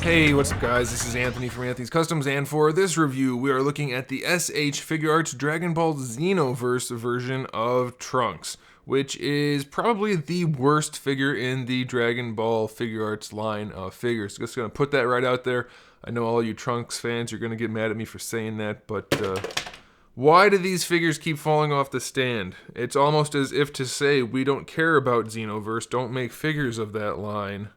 Hey, what's up guys? This is Anthony from AnthonysCustoms, and for this review, we are looking at the SH Figuarts Dragon Ball Xenoverse version of Trunks, which is probably the worst figure in the Dragon Ball Figuarts line of figures. Just gonna put that right out there. I know all you Trunks fans are gonna get mad at me for saying that, but why do these figures keep falling off the stand? It's almost as if to say, we don't care about Xenoverse, don't make figures of that line,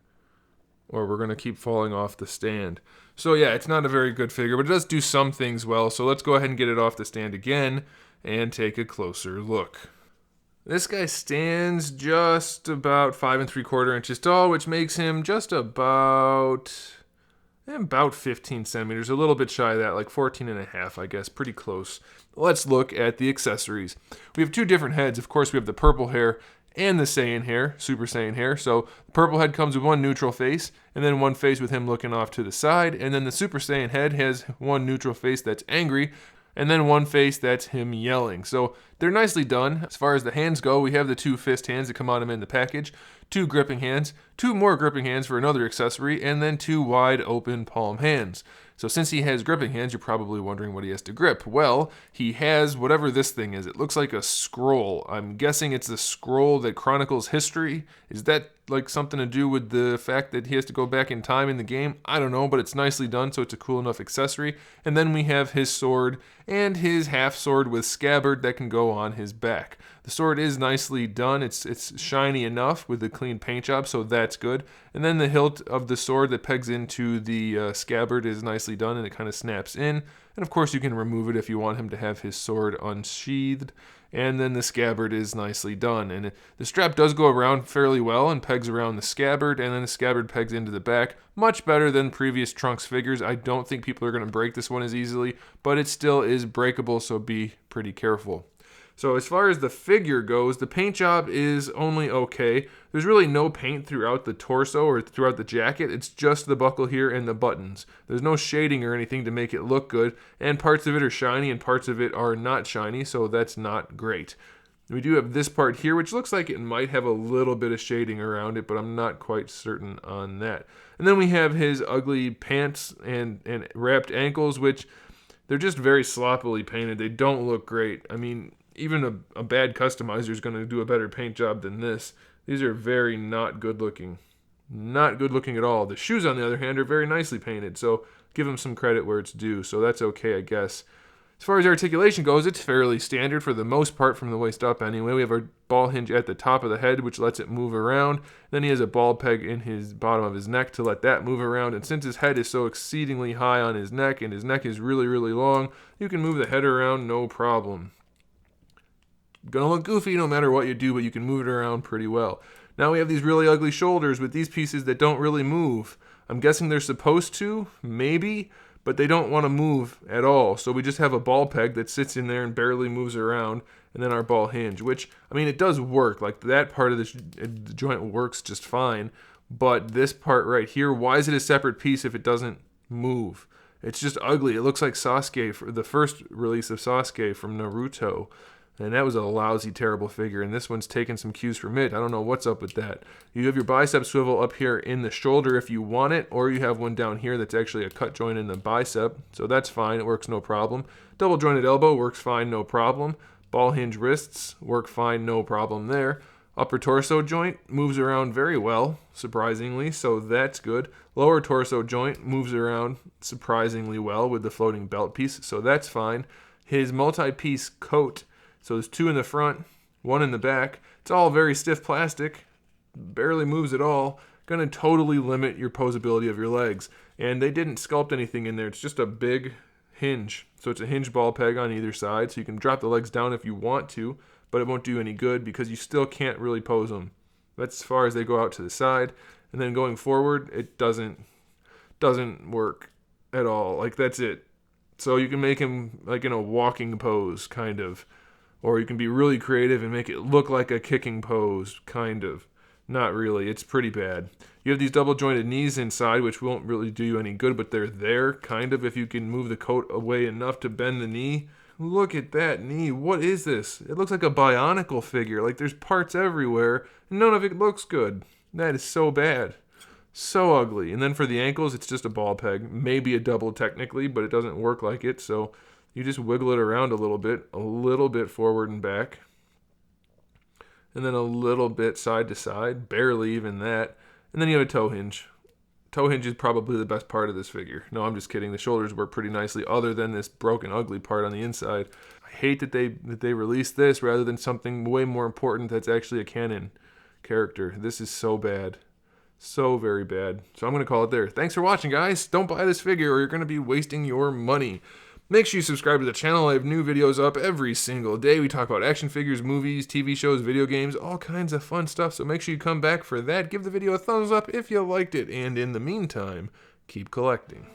or we're going to keep falling off the stand. So yeah, it's not a very good figure, but it does do some things well, so let's go ahead and get it off the stand again and take a closer look. This guy stands just about 5 3/4 inches tall, which makes him just about 15 centimeters, a little bit shy of that, like 14 and a half, I guess, pretty close. Let's look at the accessories. We have two different heads. Of course, we have the purple hair and the Saiyan hair, Super Saiyan hair. So the purple head comes with one neutral face, and then one face with him looking off to the side, and then the Super Saiyan head has one neutral face that's angry, and then one face that's him yelling. So they're nicely done. As far as the hands go, we have the two fist hands that come on him in the package, two gripping hands, two more gripping hands for another accessory, and then two wide open palm hands. So since he has gripping hands, you're probably wondering what he has to grip. Well, he has whatever this thing is. It looks like a scroll. I'm guessing it's the scroll that chronicles history. Is that like something to do with the fact that he has to go back in time in the game? I don't know, but it's nicely done, so it's a cool enough accessory. And then we have his sword and his half sword with scabbard that can go on his back. The sword is nicely done. It's shiny enough with the clean paint job, so that's good. And then the hilt of the sword that pegs into the scabbard is nicely done, and it kind of snaps in. And of course you can remove it if you want him to have his sword unsheathed. And then the scabbard is nicely done. And the strap does go around fairly well and pegs around the scabbard, and then the scabbard pegs into the back. Much better than previous Trunks figures. I don't think people are going to break this one as easily, but it still is breakable, so be pretty careful. So as far as the figure goes, the paint job is only okay. There's really no paint throughout the torso or throughout the jacket. It's just the buckle here and the buttons. There's no shading or anything to make it look good, and parts of it are shiny and parts of it are not shiny, so that's not great. We do have this part here, which looks like it might have a little bit of shading around it, but I'm not quite certain on that. And then we have his ugly pants and wrapped ankles, which they're just very sloppily painted. They don't look great. I mean, even a bad customizer is going to do a better paint job than this. These are very not good looking. Not good looking at all. The shoes, on the other hand, are very nicely painted, so give them some credit where it's due, so that's okay, I guess. As far as articulation goes, it's fairly standard for the most part from the waist up anyway. We have our ball hinge at the top of the head, which lets it move around. Then he has a ball peg in his bottom of his neck to let that move around. And since his head is so exceedingly high on his neck, and his neck is really, really long, you can move the head around no problem. Gonna look goofy no matter what you do, but you can move it around pretty well. Now we have these really ugly shoulders with these pieces that don't really move. I'm guessing they're supposed to, maybe, but they don't want to move at all. So we just have a ball peg that sits in there and barely moves around, and then our ball hinge, which, I mean, it does work. Like, that part of the joint works just fine, but this part right here, why is it a separate piece if it doesn't move? It's just ugly. It looks like Sasuke, for the first release of Sasuke from Naruto. And that was a lousy, terrible figure. And this one's taking some cues from it. I don't know what's up with that. You have your bicep swivel up here in the shoulder if you want it, or you have one down here that's actually a cut joint in the bicep. So that's fine. It works no problem. Double jointed elbow works fine, no problem. Ball hinge wrists work fine, no problem there. Upper torso joint moves around very well, surprisingly, so that's good. Lower torso joint moves around surprisingly well with the floating belt piece, so that's fine. His multi-piece coat, so there's two in the front, one in the back. It's all very stiff plastic, barely moves at all. Gonna totally limit your posability of your legs. And they didn't sculpt anything in there. It's just a big hinge. So it's a hinge ball peg on either side, so you can drop the legs down if you want to, but it won't do any good because you still can't really pose them. That's as far as they go out to the side. And then going forward, it doesn't work at all. Like, that's it. So you can make him like in a walking pose, kind of. Or you can be really creative and make it look like a kicking pose, kind of. Not really. It's pretty bad. You have these double jointed knees inside, which won't really do you any good, but they're there, kind of, if you can move the coat away enough to bend the knee. Look at that knee. What is this? It looks like a Bionicle figure. Like, there's parts everywhere, and none of it looks good. That is so bad. So ugly. And then for the ankles, it's just a ball peg. Maybe a double technically, but it doesn't work like it. So you just wiggle it around a little bit forward and back. And then a little bit side to side, barely even that. And then you have a toe hinge. Toe hinge is probably the best part of this figure. No, I'm just kidding. The shoulders work pretty nicely other than this broken, ugly part on the inside. I hate that they released this rather than something way more important that's actually a canon character. This is so bad. So very bad. So I'm going to call it there. Thanks for watching, guys. Don't buy this figure or you're going to be wasting your money. Make sure you subscribe to the channel. I have new videos up every single day. We talk about action figures, movies, TV shows, video games, all kinds of fun stuff. So make sure you come back for that. Give the video a thumbs up if you liked it. And in the meantime, keep collecting.